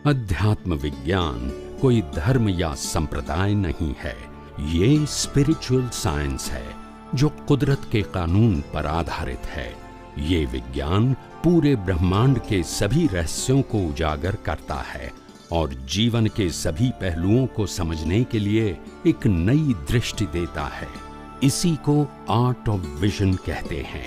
अध्यात्म विज्ञान कोई धर्म या संप्रदाय नहीं है, ये स्पिरिचुअल साइंस है जो कुदरत के कानून पर आधारित है। ये विज्ञान पूरे ब्रह्मांड के सभी रहस्यों को उजागर करता है और जीवन के सभी पहलुओं को समझने के लिए एक नई दृष्टि देता है। इसी को आर्ट ऑफ विजन कहते हैं,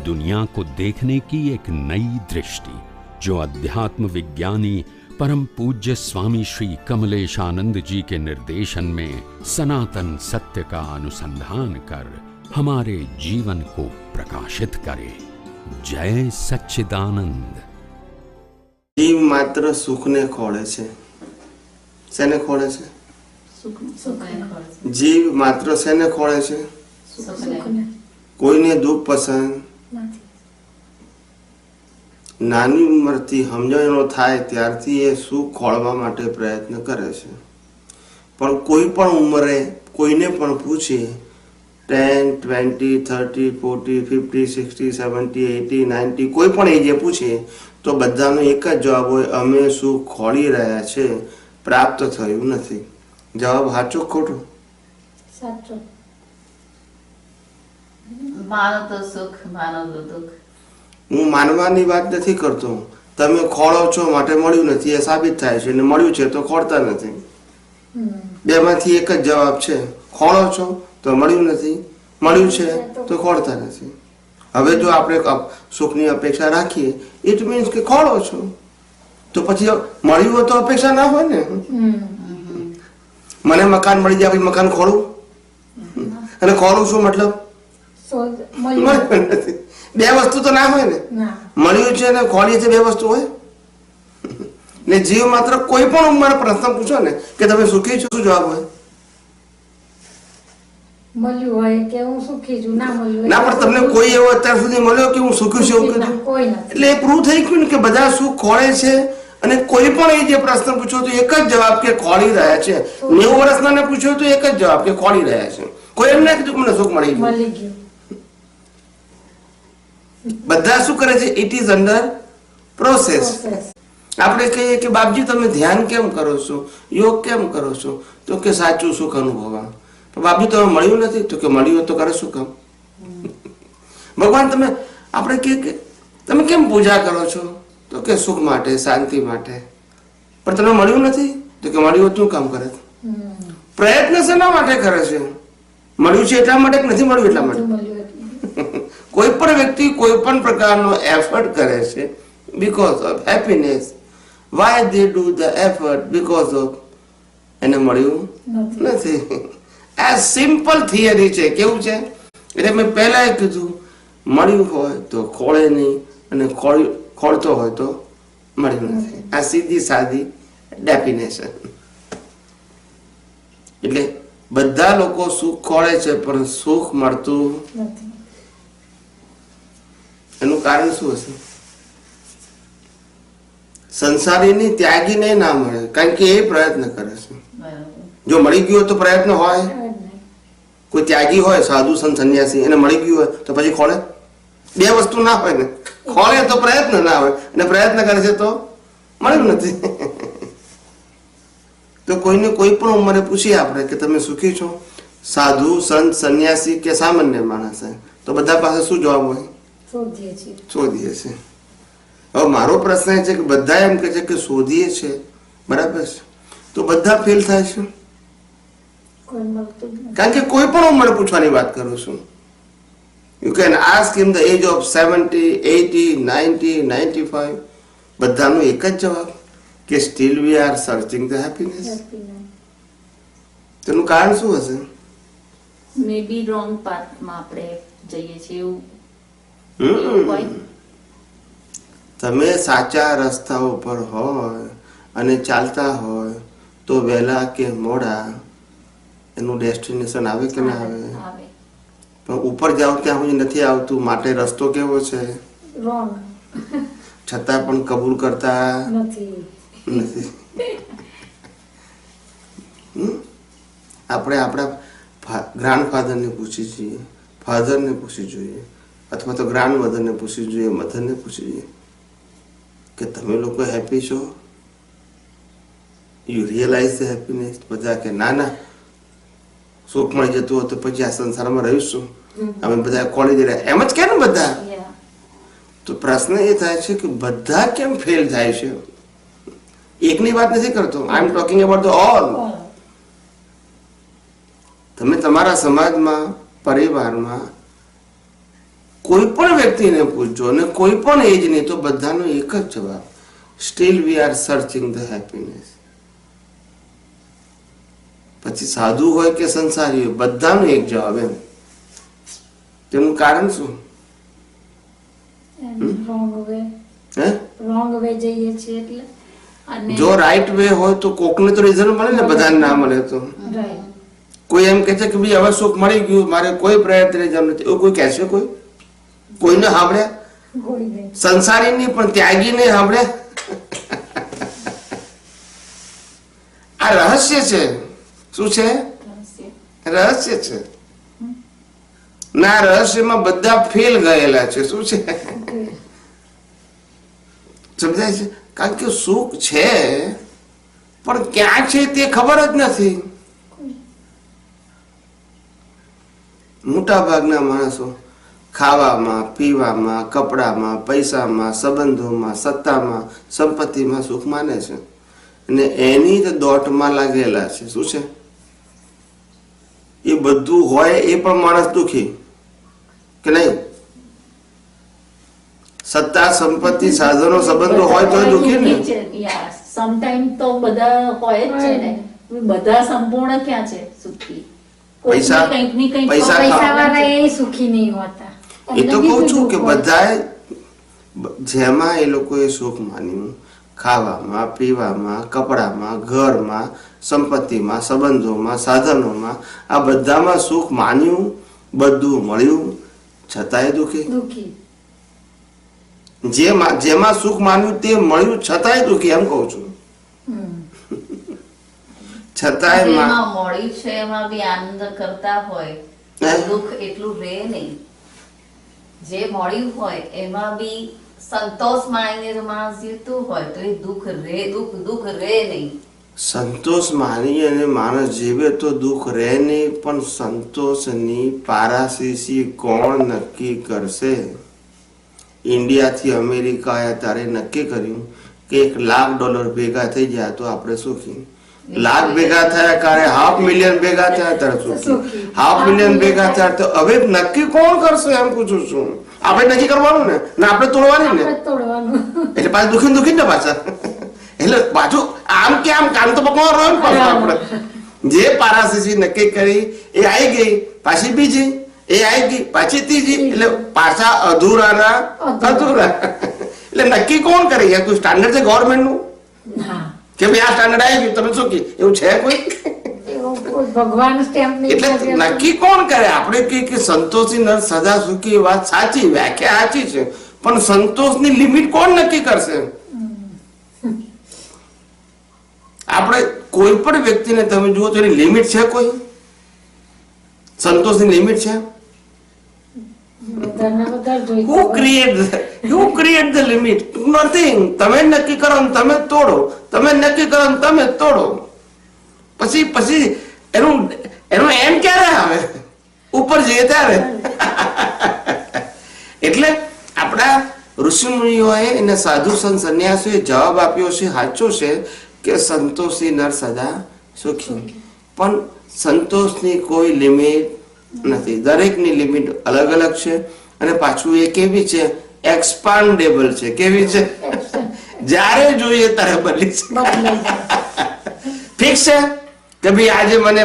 दुनिया को देखने की एक नई दृष्टि, जो अध्यात्म विज्ञानी परम पूज्य स्वामी श्री कमलेशानंद जी के निर्देशन में सनातन सत्य का अनुसंधान कर हमारे जीवन को प्रकाशित करे। जय सच्चिदानंद। जीव मात्र सुख ने खोड़े छे, सेने खोड़े छे? जीव मात्र सेने खोड़े छे? कोईने दुख पसंद नानी उंमरथी समजणो थाय त्यारथी ए सुख खोळवा माटे प्रयत्न करे छे, पण कोई पण उंमरे कोईने पण पूछे 10, 20, 30, 40, 50, 60, 70, 80, 90 कोई पण एजे पूछे तो बधानो एक ज जवाब होय, अमे सुख खोળી રહ્યા છે, प्राप्त थयुं નથી। जवाब साचो खोटो? साचो। मानो तो सुख, मानो तो दुख। હું માનવાની વાત નથી કરતો, તમે ખોળો છો માટે મળ્યું નથી એ સાબિત થાય છે, અને મળ્યું છે તો ખોળતા નથી। બેમાંથી એક જ જવાબ છે, ખોળો છો તો મળ્યું નથી, મળ્યું છે તો ખોળતા નથી। હવે જો આપણે સુખની અપેક્ષા રાખીએ ઇટ મીન્સ કે ખોળો છો, તો પછી મળ્યું હોય તો અપેક્ષા ના હોય ને। મને મકાન મળી જાય પછી મકાન ખોળું, અને ખોળું શું મતલબ? મળ્યું નથી। બે વસ્તુ તો ના હોય ને, મળ્યું છે ને ખોળી છે, બે વસ્તુ હોય ને। જીવ માત્ર કોઈ પણ ઉંમરે પ્રશ્ન પૂછો ને કે તમે સુખી છો, શું જવાબ હોય? મળ્યું હોય કે હું સુખી છું, ના મળ્યું ના, પણ તમને કોઈ એવો અત્યાર સુધી મળ્યો કે હું સુખી છું એવું કીધું? એટલે એ પ્રૂવ થઈ ગયું ને કે બધા સુખ ખોળે છે, અને કોઈ પણ એ જે પ્રશ્ન પૂછ્યો તો એક જ જવાબ કે ખોળી રહ્યા છે। 90 વર્ષના પૂછ્યો તો એક જ જવાબ કે ખોળી રહ્યા છે, કોઈ એમ ના કીધું કે મને સુખ મળી ગયું। બધા શું કરે છે? It is under process. આપણે કહીએ કે બાપજી તમે ધ્યાન કેમ કરો છો, યોગ કેમ કરો છો, તો કે સાચું સુખ અનુભવવા। તો બાપજી તમે મળ્યું નથી, તો કે મળ્યું તો કરે શું કામ? ભગવાન તમે આપણે કે તમે કેમ પૂજા કરો છો, તો કે સુખ માટે, શાંતિ માટે। પણ તમે મળ્યું નથી, તો કે મળ્યું શું કામ કરે? પ્રયત્ન શેના માટે કરે છે? મળ્યું છે એટલા માટે કે નથી મળ્યું એટલા માટે? કોઈ પણ વ્યક્તિ કોઈ પણ પ્રકારનો એફર્ટ કરે છે because of happiness. Y they do the effort? Because of એને મળ્યું નથી। આ સિમ્પલ થિયરી છે। કેવું છે? એટલે મેં પહેલા કીધું, મળ્યું હોય તો ખોળે નહીં, અને ખોળતો હોય તો મળ્યું નથી। આ સીધી સાદી ડેફિનેશન। એટલે બધા લોકો સુખ ખોળે છે પણ સુખ મળતું નથી। એનું કારણ શું હશે? સંસારીની ત્યાગીને ના મળે, કારણ કે એ પ્રયત્ન કરે છે। જો મળી ગયું તો પ્રયત્ન હોય? કોઈ ત્યાગી હોય, સાધુ સંત સંન્યાસી, એને મળી ગયું હોય તો પછી ખોળે? બે વસ્તુ ના હોય ને, ખોળે તો પ્રયત્ન ના હોય, અને પ્રયત્ન કરે છે તો મળ્યું નથી। તો કોઈને કોઈ પણ ઉંમરે પૂછીએ આપણે કે તમે સુખી છો, સાધુ સંત સંન્યાસી કે સામાન્ય માણસ, તો બધા પાસે શું જવાબ હોય? શોધીએ છીએ। હવે મારો પ્રશ્ન એ છે કે બધા એમ કે છે કે શોધીએ છે, બરાબર છે, તો બધા ફેલ થાય છે, કારણ કે કોઈ પણ ઉંમરે પૂછવાની વાત કરું છું। You can ask in the age of 70, 80, 90, 95, બધાનો એક જ જવાબ કે still we are searching the happiness. તેનું કારણ શું હશે? મે બી રોંગ પાથમાં આપણે જઈએ છીએ એવું। તમે સાચા રસ્તા ઉપર હોય અને ચાલતા હોય તો વહેલા કે મોડા એનું ડેસ્ટિનેશન આવે કે ના આવે? પણ ઉપર જાવ ત્યાં સુધી નથી આવતું, માટે રસ્તો કેવો છે? રોંગ। છતાં પણ કબૂલ કરતા નથી। આપણે આપણા ગ્રાન્ડફાધરને પૂછી જોઈએ, ફાધરને પૂછી જોઈએ, અથવા તો ગ્રાન્ડ મધરને પૂછી જોઈએ, મધરને પૂછી જોઈએ કે તમે લોકો હેપી છો? You realise the happiness. બધા કે ના ના, સુખ મળી જતું હોય તો પછી આ સંસારમાં રહીશું, અમે બધા કોળી દે એમ જ કે ને બધા. Yeah. તો પ્રશ્ન એ થાય છે કે બધા કેમ ફેલ થાય છે? એકની વાત નથી કરતો, I am talking about the all. તમે તમારા સમાજમાં, પરિવારમાં કોઈ પણ વ્યક્તિને પૂછજો અને કોઈ પણ એજ નહીં તો બધાનો એક જ જવાબ, steel we are searching the happiness. પછી સાધુ હોય કે સંસારી હોય, બધાનો એક જવાબ એમ. તેનું કારણ શું? રોંગ વે હે રોંગ વે જઈએ છીએ એટલે. અને જો રાઈટ વે હોય તો કોકને તો રિઝલ્ટ મળે ને, બધાને ના મળે તો. રાઈટ. કોઈ એમ કે છે કે ભાઈ હવે સુખ મળી ગયું, મારે કોઈ પ્રયત્ન જરૂર નથી, એવું કોઈ કહેશે? કોઈને સાંભળ્યા? ગોળી દે. સંસારી નહીં પણ ત્યાગી ને સાંભળ્યા? આ રહસ્ય છે. શું છે? રહસ્ય છે. ના, રહસ્યમાં બધા ફેલ ગયેલા છે. શું છે? સમજાય છે? કારણ કે સુખ છે પણ ક્યાં છે તે ખબર જ નથી. મોટા ભાગના માણસો ખાવામાં, પીવામાં, કપડામાં, પૈસામાં, સંબંધોમાં, સત્તામાં, સંપત્તિમાં સુખ માને છે અને એની જ દોટમાં લાગેલા છે. શું છે? એ બધું હોય એ પણ માણસ દુખી કે નહીં? સત્તા, સંપત્તિ, સાધનો, સંબંધો હોય તો દુખી ને. સમટાઈમ તો બધા હોય જ છે ને. બધા સંપૂર્ણ ક્યાં છે સુખી? પૈસા પૈસાવાળા એ સુખી નહીં હોતા. એ તો કહું છું કે બધાએ જેમાં એ લોકોએ સુખ માન્યું, ખાવામાં, પીવામાં, કપડામાં, ઘરમાં, સંપત્તિમાં, સંબંધોમાં, સાધનોમાં, આ બધામાં સુખ માન્યું, બધું મળ્યું, છતાંય દુઃખી. જેમાં સુખ માન્યું તે મળ્યું છતાંય દુઃખી, એમ કહું છું. છતાંય મળ્યું છે એમાં બી આનંદ કરતા હોય, દુઃખ એટલું રહે નહીં. જે મળ્યું હોય એમાં બી સંતોષ માનીને જો માણસ જીવતું હોય તો એ દુઃખ રહે નહીં. સંતોષ માની અને માણસ જીવે તો દુઃખ રહે નહીં, પણ સંતોષની પારાશીશી કોણ નક્કી કરશે? ઇન્ડિયાથી અમેરિકા આવ્યા ત્યારે નક્કી કર્યું કે $1,00,000 ભેગા થઈ જાય તો આપણે સુખી. લાખ ભેગા થયા કારે $500,000 ભેગા થયા ત્યારે સુખી. $500,000 ભેગા થયા તો હવે નક્કી કોણ કરશે એમ પૂછું છું. આપણે નક્કી કરવાનું ને, ના આપણે તોડવાની ને. એટલે પાછું દુખી ને પાછા. એટલે પાછું આમ કે આમ કામ તો પકવા રહ્યો ને પાછું. આપણે જે પારાશીશી નક્કી કરી એ આવી ગઈ, પાછી બીજી એ આવી ગઈ, પાછી ત્રીજી, એટલે પાછા અધૂરા. એટલે નક્કી કોણ કરે? કોઈ સ્ટાન્ડર્ડ છે ગવર્મેન્ટ નું કે ભાઈ આ સ્ટાન્ડર્ડ આવી ગયું તમે સુખી? એવું છે કોઈ? ભગવાન સ્ટેમ્પ એટલે નક્કી કોણ કરે? આપણે કે સંતોષી નર સદા સુખી, વાત સાચી, વ્યાખ્યા સાચી છે, પણ સંતોષની લિમિટ કોણ નક્કી કરશે? આપણે કોઈ પણ વ્યક્તિને તમે જુઓ તો એની લિમિટ છે? કોઈ સંતોષની લિમિટ છે? Who create the limit? Nothing. તમે નક્કી કરો ને તમે તોડો, તમે નક્કી કરો ને તમે તોડો. પછી એનું એમ ક્યારે આવે? ઉપર જઈએ ત્યારે. એટલે આપણા ઋષિમુનિઓએ અને સાધુ સંત સંન્યાસીઓએ જવાબ આપ્યો છે, સાચો છે કે સંતોષી નર સદા સુખી. પણ સંતોષની કોઈ લિમિટ નથી. દરેકની લિમિટ અલગ અલગ છે અને પાછું એ કેવી છે? એક્સપાન્ડેબલ છે. કેવી છે? જ્યારે જોઈએ ત્યારે બદલી ફિક્સ છે કે ભાઈ આજે મને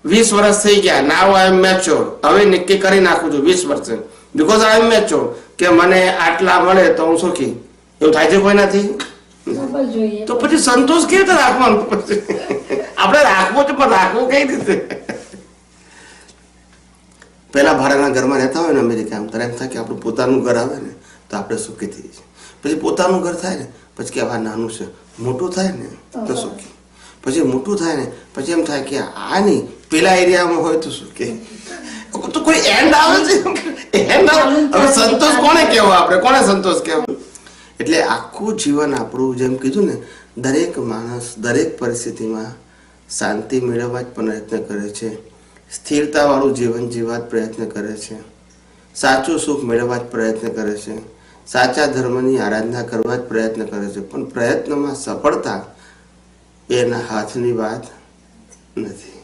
20 વર્ષ થઈ ગયા, નાઉ આઈ એમ મેચ્યોર, હવે નક્કી કરી નાખું છું 20 વર્ષે, બીકોઝ આઈ એમ મેચ્યોર કે મને આટલા મળે તો હું સુખી. એવું થાય છે? કોઈ નથી. તો પછી સંતોષ કેવી રીતે રાખવાનો? પછી આપણે રાખવો છે પણ રાખવું કઈ રીતે? પેલા ભાડાના ઘરમાં રહેતા હોય ને અમેરિકામાં, ત્યારે એમ થાય કે આપણું પોતાનું ઘર આવે ને તો આપણે સુખી થઈ જઈએ. પછી પોતાનું ઘર થાય ને પછી કે આ નાનું છે, મોટું થાય ને તો સુખી. પછી મોટું થાય ને પછી એમ થાય કે આ નહીં પેલા એરિયામાં હોય તો સુખી. તો કોઈ એન્ડ આવે છે? એન્ડ હવે સંતોષ કોને કહેવો? આપણે કોને સંતોષ કહેવો? એટલે આખું જીવન આપણું જેમ કીધું ને દરેક માણસ દરેક પરિસ્થિતિમાં શાંતિ મેળવવા જ પ્રયત્ન કરે છે, સ્થિરતાવાળું જીવન જીવવા જ પ્રયત્ન કરે છે, સાચું સુખ મેળવવા જ પ્રયત્ન કરે છે, સાચા ધર્મની આરાધના કરવા જ પ્રયત્ન કરે છે. પણ પ્રયત્નમાં સફળતા એના હાથની વાત નથી.